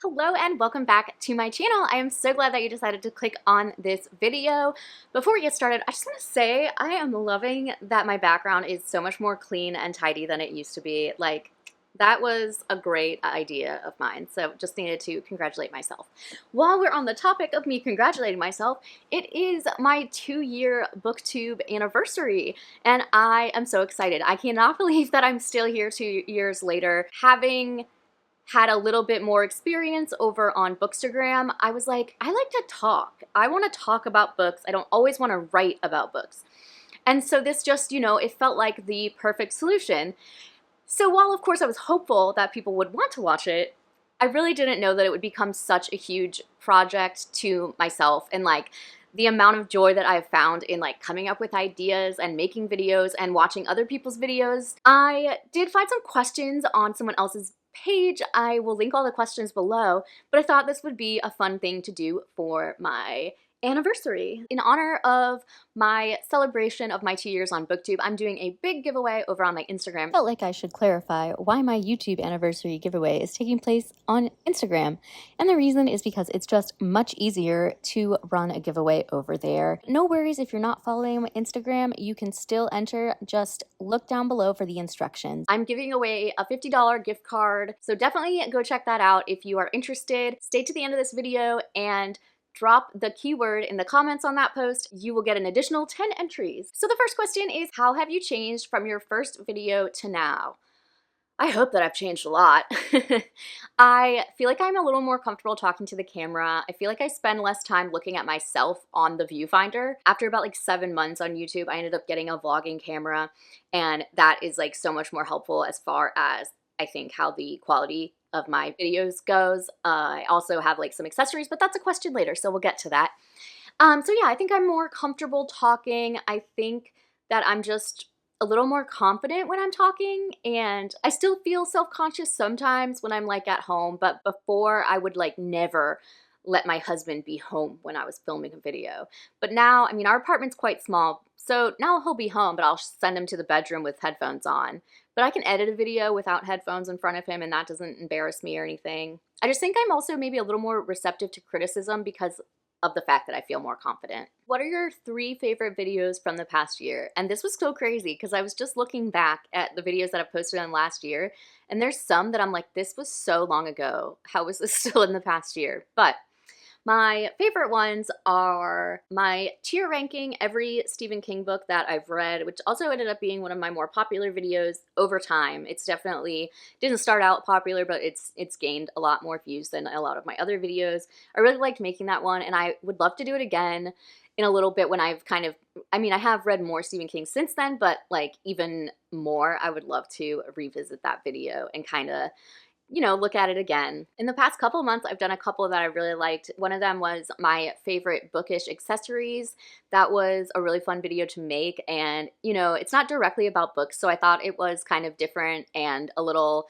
Hello and welcome back to my channel. I am so glad that you decided to click on this video. Before we get started, I just want to say I am loving that my background is so much more clean and tidy than it used to be. Like, that was a great idea of mine, so just needed to congratulate myself. While we're on the topic of me congratulating myself, it is my 2-year BookTube anniversary, and I am so excited. I cannot believe that I'm still here 2 years later, having had a little bit more experience over on Bookstagram. I was like, I like to talk. I want to talk about books. I don't always want to write about books. And so this just, it felt like the perfect solution. So while of course I was hopeful that people would want to watch it, I really didn't know that it would become such a huge project to myself, and like the amount of joy that I've found in like coming up with ideas and making videos and watching other people's videos. I did find some questions on someone else's page. I will link all the questions below, but I thought this would be a fun thing to do for my anniversary. In honor of my celebration of my 2 years on BookTube, I'm doing a big giveaway over on my Instagram. Felt like I should clarify why my YouTube anniversary giveaway is taking place on Instagram. And the reason is because it's just much easier to run a giveaway over there. No worries if you're not following my Instagram, you can still enter. Just look down below for the instructions. I'm giving away a $50 gift card, so definitely go check that out if you are interested. Stay to the end of this video and drop the keyword in the comments on that post. You will get an additional 10 entries. So the first question is, how have you changed from your first video to now? I hope that I've changed a lot. I feel like I'm a little more comfortable talking to the camera. I feel like I spend less time looking at myself on the viewfinder. After about like 7 months on YouTube, I ended up getting a vlogging camera, and that is like so much more helpful as far as I think how the quality of my videos goes. I also have like some accessories, but that's a question later, so we'll get to that. So yeah, I think I'm more comfortable talking. I think that I'm just a little more confident when I'm talking, and I still feel self-conscious sometimes when I'm like at home, but before I would like never let my husband be home when I was filming a video. But now, I mean, our apartment's quite small, so now he'll be home, but I'll send him to the bedroom with headphones on. But I can edit a video without headphones in front of him, and that doesn't embarrass me or anything. I just think I'm also maybe a little more receptive to criticism because of the fact that I feel more confident. What are your 3 favorite videos from the past year? And this was so crazy because I was just looking back at the videos that I posted on last year, and there's some that I'm like, this was so long ago. How is this still in the past year? But my favorite ones are my tier ranking every Stephen King book that I've read, which also ended up being one of my more popular videos over time. It's definitely didn't start out popular, but it's gained a lot more views than a lot of my other videos. I really liked making that one, and I would love to do it again in a little bit when I've kind of, I mean, I have read more Stephen King since then, but like even more, I would love to revisit that video and kind of look at it again. In the past couple of months, I've done a couple that I really liked. One of them was my favorite bookish accessories. That was a really fun video to make, and it's not directly about books, so I thought it was kind of different and a little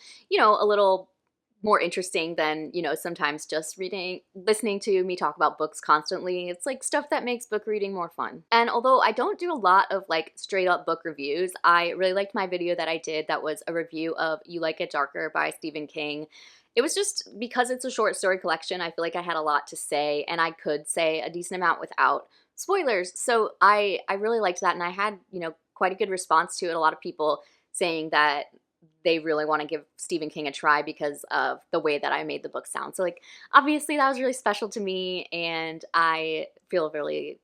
more interesting than, sometimes just listening to me talk about books constantly. It's like stuff that makes book reading more fun. And although I don't do a lot of like straight up book reviews, I really liked my video that I did that was a review of You Like It Darker by Stephen King. It was just because it's a short story collection, I feel like I had a lot to say, and I could say a decent amount without spoilers. So I really liked that, and I had, quite a good response to it. A lot of people saying that they really want to give Stephen King a try because of the way that I made the book sound. So like, obviously that was really special to me, and I feel really,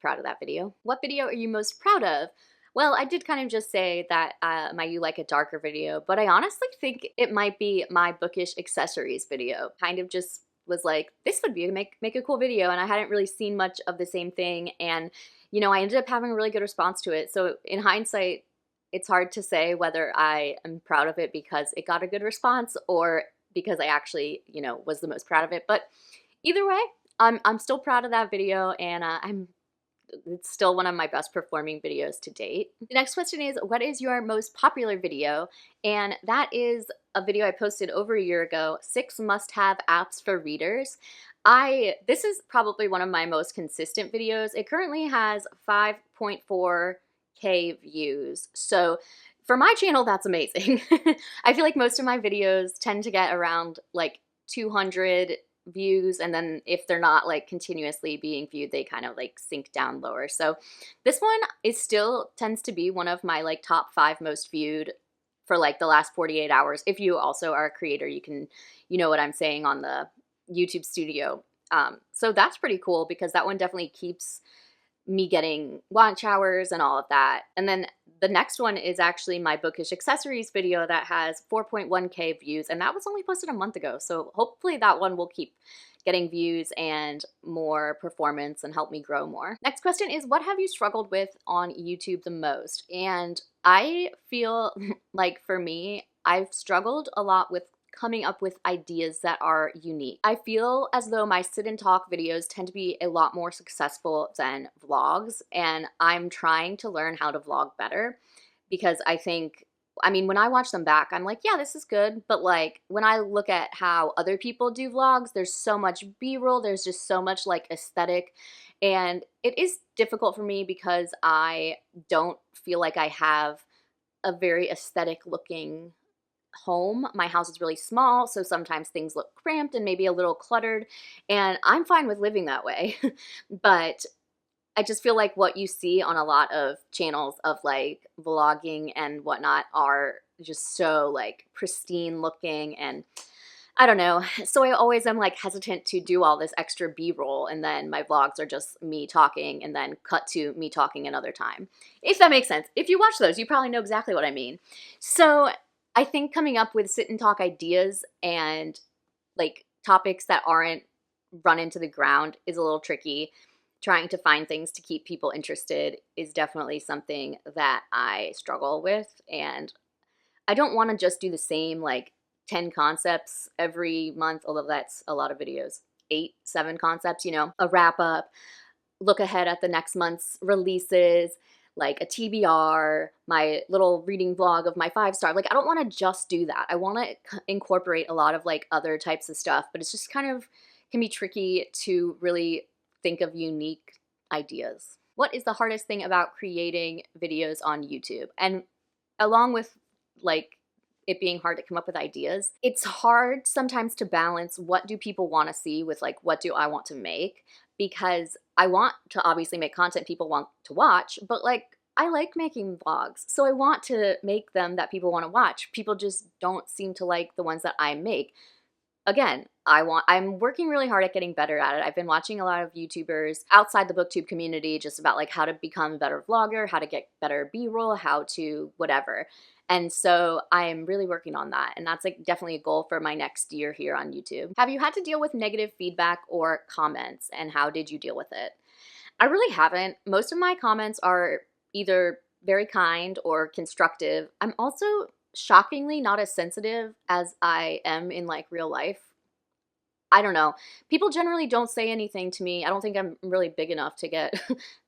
proud of that video. What video are you most proud of? Well, I did kind of just say that my You Like It Darker video, but I honestly think it might be my bookish accessories video. Kind of just was like, this would be make a cool video, and I hadn't really seen much of the same thing, and I ended up having a really good response to it. So in hindsight, it's hard to say whether I am proud of it because it got a good response or because I actually, was the most proud of it. But either way, I'm still proud of that video, and it's still one of my best performing videos to date. The next question is, what is your most popular video? And that is a video I posted over a year ago, 6 must-have apps for readers. This is probably one of my most consistent videos. It currently has 5.4K views. So for my channel, that's amazing. I feel like most of my videos tend to get around like 200 views, and then if they're not like continuously being viewed, they kind of like sink down lower. So this one is still tends to be one of my like top 5 most viewed for like the last 48 hours. If you also are a creator, you know what I'm saying on the YouTube Studio. So that's pretty cool because that one definitely keeps me getting watch hours and all of that. And then the next one is actually my bookish accessories video that has 4.1K views, and that was only posted a month ago. So hopefully that one will keep getting views and more performance and help me grow more. Next question is, what have you struggled with on YouTube the most? And I feel like for me, I've struggled a lot with coming up with ideas that are unique. I feel as though my sit and talk videos tend to be a lot more successful than vlogs, and I'm trying to learn how to vlog better because I mean, when I watch them back, I'm like, yeah, this is good. But like when I look at how other people do vlogs, there's so much B-roll, there's just so much like aesthetic. And it is difficult for me because I don't feel like I have a very aesthetic looking home. My house is really small, so sometimes things look cramped and maybe a little cluttered, and I'm fine with living that way. But I just feel like what you see on a lot of channels of like vlogging and whatnot are just so like pristine looking, and I don't know. So I always am like hesitant to do all this extra B-roll, and then my vlogs are just me talking and then cut to me talking another time. If that makes sense. If you watch those, you probably know exactly what I mean. So I think coming up with sit and talk ideas and like topics that aren't run into the ground is a little tricky. Trying to find things to keep people interested is definitely something that I struggle with, and I don't want to just do the same like 10 concepts every month, although that's a lot of videos. 8, 7 concepts, you know, a wrap up, look ahead at the next month's releases, like a TBR, my little reading vlog of my 5-star. Like I don't want to just do that. I want to incorporate a lot of like other types of stuff, but it's just kind of can be tricky to really think of unique ideas. What is the hardest thing about creating videos on YouTube? And along with like it being hard to come up with ideas, it's hard sometimes to balance what do people want to see with like what do I want to make, because I want to obviously make content people want to watch, but like I like making vlogs, so I want to make them that people want to watch. People just don't seem to like the ones that I make. Again, I'm working really hard at getting better at it. I've been watching a lot of YouTubers outside the BookTube community just about like how to become a better vlogger, how to get better B-roll, how to whatever. And so I'm really working on that. And that's like definitely a goal for my next year here on YouTube. Have you had to deal with negative feedback or comments, and how did you deal with it? I really haven't. Most of my comments are either very kind or constructive. I'm also shockingly not as sensitive as I am in like real life. I don't know. People generally don't say anything to me. I don't think I'm really big enough to get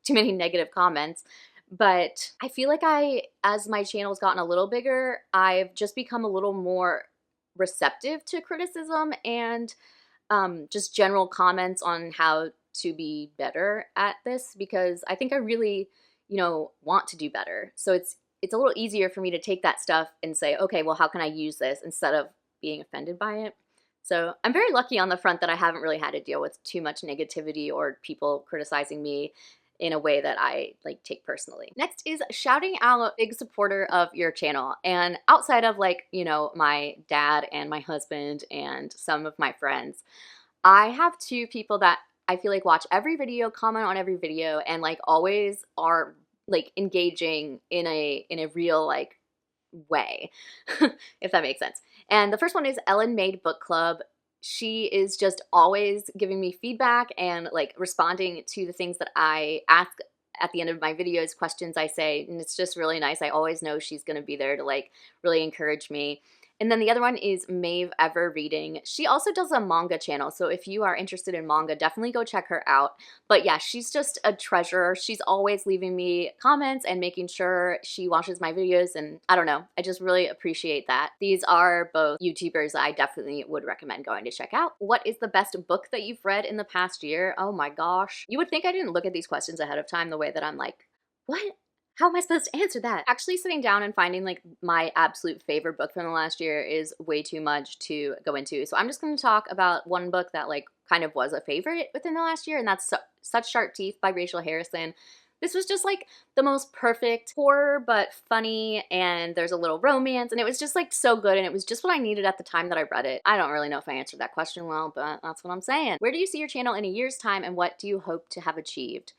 too many negative comments. But I feel like as my channel's gotten a little bigger, I've just become a little more receptive to criticism and just general comments on how to be better at this, because I think I really, want to do better. So it's a little easier for me to take that stuff and say, okay, well, how can I use this, instead of being offended by it. So I'm very lucky on the front that I haven't really had to deal with too much negativity or people criticizing me in a way that I like take personally. Next is shouting out a big supporter of your channel. And outside of like, my dad and my husband and some of my friends, I have 2 people that I feel like watch every video, comment on every video, and like always are like engaging in a real like way, if that makes sense. And the first one is Ellen Made Book Club. She is just always giving me feedback and like responding to the things that I ask at the end of my videos, questions I say, and it's just really nice. I always know she's going to be there to like really encourage me. And then the other one is Maeve Ever Reading. She also does a manga channel, so if you are interested in manga, definitely go check her out. But yeah, she's just a treasure. She's always leaving me comments and making sure she watches my videos, and I don't know, I just really appreciate that. These are both YouTubers I definitely would recommend going to check out. What is the best book that you've read in the past year? Oh my gosh. You would think I didn't look at these questions ahead of time the way that I'm like, what? How am I supposed to answer that? Actually sitting down and finding like my absolute favorite book from the last year is way too much to go into. So I'm just going to talk about one book that like kind of was a favorite within the last year, and that's Such Sharp Teeth by Rachel Harrison. This was just like the most perfect horror, but funny, and there's a little romance, and it was just like so good, and it was just what I needed at the time that I read it. I don't really know if I answered that question well, but that's what I'm saying. Where do you see your channel in a year's time, and what do you hope to have achieved?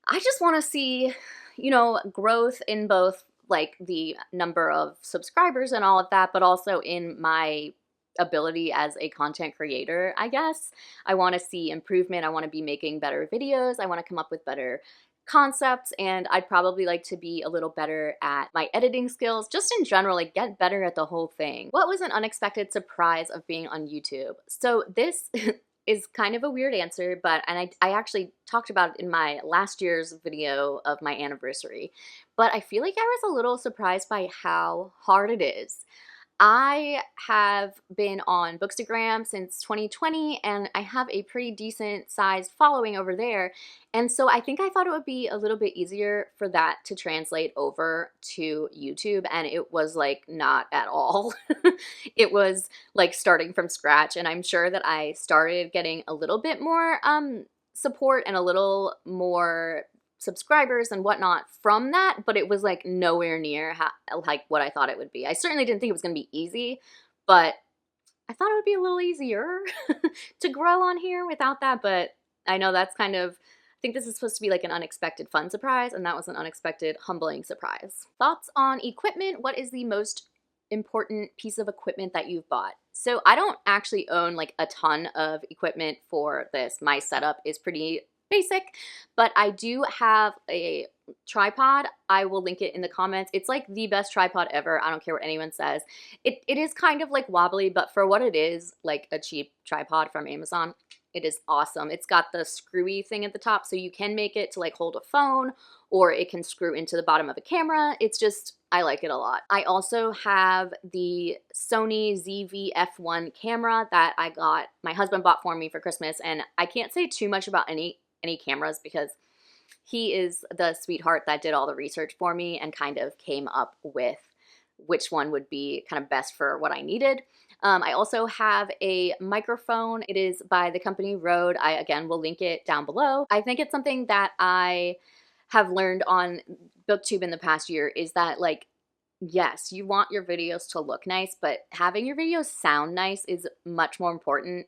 I just want to see, you know, growth in both like the number of subscribers and all of that, but also in my ability as a content creator, I guess. I want to see improvement. I want to be making better videos. I want to come up with better concepts, and I'd probably like to be a little better at my editing skills, just in general, like get better at the whole thing. What was an unexpected surprise of being on YouTube? So this is kind of a weird answer, but I actually talked about it in my last year's video of my anniversary, but I feel like I was a little surprised by how hard it is. I have been on Bookstagram since 2020, and I have a pretty decent sized following over there. And so I think I thought it would be a little bit easier for that to translate over to YouTube, and it was like not at all. It was like starting from scratch, and I'm sure that I started getting a little bit more support and a little more subscribers and whatnot from that, but it was like nowhere near like what I thought it would be. I certainly didn't think it was going to be easy, but I thought it would be a little easier to grow on here without that. But I know that's kind of, I think this is supposed to be like an unexpected fun surprise, and that was an unexpected humbling surprise. Thoughts on equipment? What is the most important piece of equipment that you've bought? So I don't actually own like a ton of equipment for this. My setup is pretty basic, but I do have a tripod. I will link it in the comments. It's like the best tripod ever. I don't care what anyone says. It is kind of like wobbly, but for what it is, like a cheap tripod from Amazon, it is awesome. It's got the screwy thing at the top, so you can make it to like hold a phone, or it can screw into the bottom of a camera. It's just, I like it a lot. I also have the Sony ZV-F1 camera that my husband bought for me for Christmas, and I can't say too much about any cameras because he is the sweetheart that did all the research for me and kind of came up with which one would be kind of best for what I needed. I also have a microphone. It is by the company Rode. I, again, will link it down below. I think it's something that I have learned on BookTube in the past year is that, like, yes, you want your videos to look nice, but having your videos sound nice is much more important.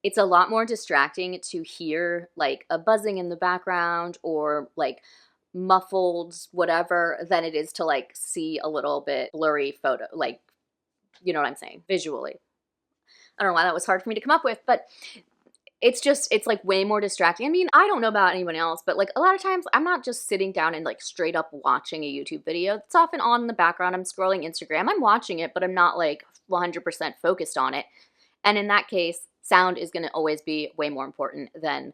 It's a lot more distracting to hear like a buzzing in the background or like muffled whatever than it is to like see a little bit blurry photo, like, you know what I'm saying, visually. I don't know why that was hard for me to come up with, but it's like way more distracting. I mean, I don't know about anyone else, but like a lot of times I'm not just sitting down and like straight up watching a YouTube video. It's often on in the background. I'm scrolling Instagram. I'm watching it, but I'm not like 100% focused on it. And in that case, sound is going to always be way more important than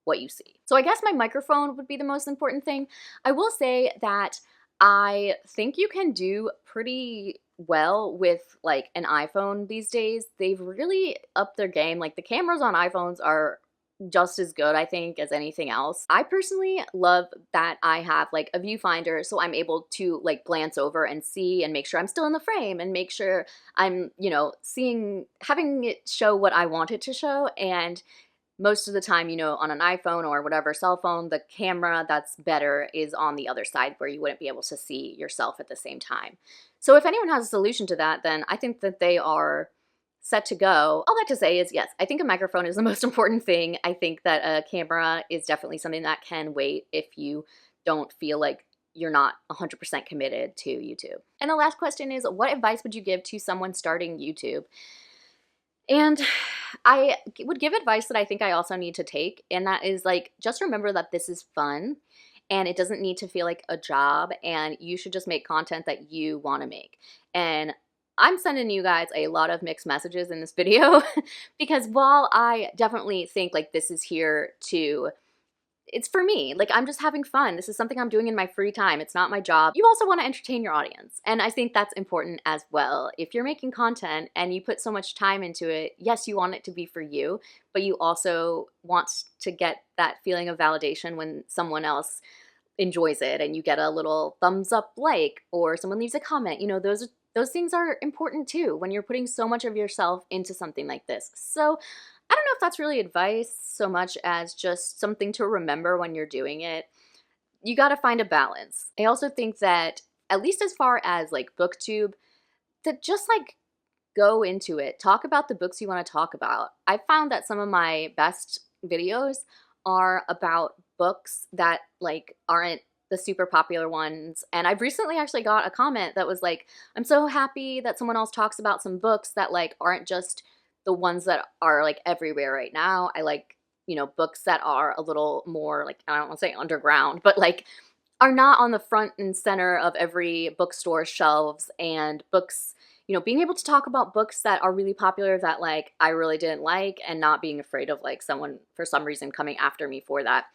what you see. So I guess my microphone would be the most important thing. I will say that I think you can do pretty well with like an iPhone these days. They've really upped their game. Like the cameras on iPhones are just as good, I think, as anything else. I personally love that I have like a viewfinder, so I'm able to like glance over and see and make sure I'm still in the frame and make sure I'm, you know, having it show what I want it to show. And most of the time, you know, on an iPhone or whatever cell phone, the camera that's better is on the other side where you wouldn't be able to see yourself at the same time. So if anyone has a solution to that, then I think that they are set to go. All that to say is, yes, I think a microphone is the most important thing. I think that a camera is definitely something that can wait if you don't feel like you're not 100% committed to YouTube. And the last question is, what advice would you give to someone starting YouTube? And I would give advice that I think I also need to take, and that is like, just remember that this is fun and it doesn't need to feel like a job, and you should just make content that you want to make. And I'm sending you guys a lot of mixed messages in this video because while I definitely think like this is here to, it's for me, like I'm just having fun. This is something I'm doing in my free time. It's not my job. You also want to entertain your audience. And I think that's important as well. If you're making content and you put so much time into it, yes, you want it to be for you, but you also want to get that feeling of validation when someone else enjoys it and you get a little thumbs up like, or someone leaves a comment. You know, those things are important too when you're putting so much of yourself into something like this. So I don't know if that's really advice so much as just something to remember when you're doing it. You got to find a balance. I also think that, at least as far as like BookTube, that just like go into it. Talk about the books you want to talk about. I found that some of my best videos are about books that like aren't the super popular ones. And I've recently actually got a comment that was like, I'm so happy that someone else talks about some books that like aren't just the ones that are like everywhere right now. I like, you know, books that are a little more like, I don't want to say underground, but like are not on the front and center of every bookstore shelves, and books, you know, being able to talk about books that are really popular that like I really didn't like, and not being afraid of like someone for some reason coming after me for that.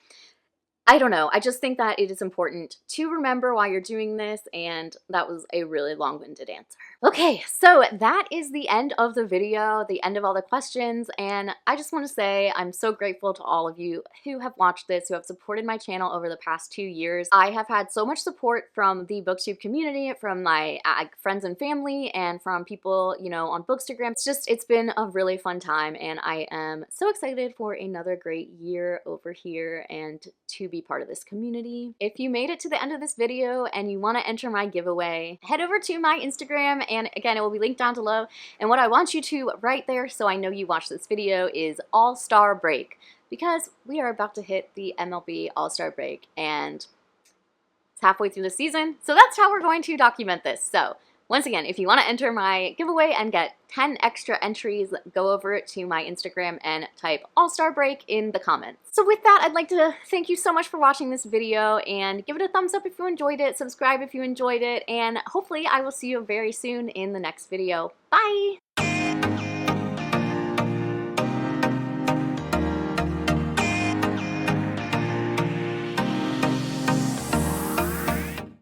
I don't know. I just think that it is important to remember why you're doing this, and that was a really long-winded answer. Okay, so that is the end of the video, the end of all the questions, and I just want to say I'm so grateful to all of you who have watched this, who have supported my channel over the past 2 years. I have had so much support from the BookTube community, from my friends and family, and from people, you know, on Bookstagram. It's been a really fun time, and I am so excited for another great year over here and to be part of this community. If you made it to the end of this video and you want to enter my giveaway, head over to my Instagram, and again, it will be linked down below. And what I want you to write there, so I know you watched this video, is All-Star Break, because we are about to hit the MLB All-Star Break, and it's halfway through the season, so that's how we're going to document this. So once again, if you want to enter my giveaway and get 10 extra entries, go over to my Instagram and type All-Star Break in the comments. So with that, I'd like to thank you so much for watching this video, and give it a thumbs up if you enjoyed it, subscribe if you enjoyed it, and hopefully I will see you very soon in the next video. Bye!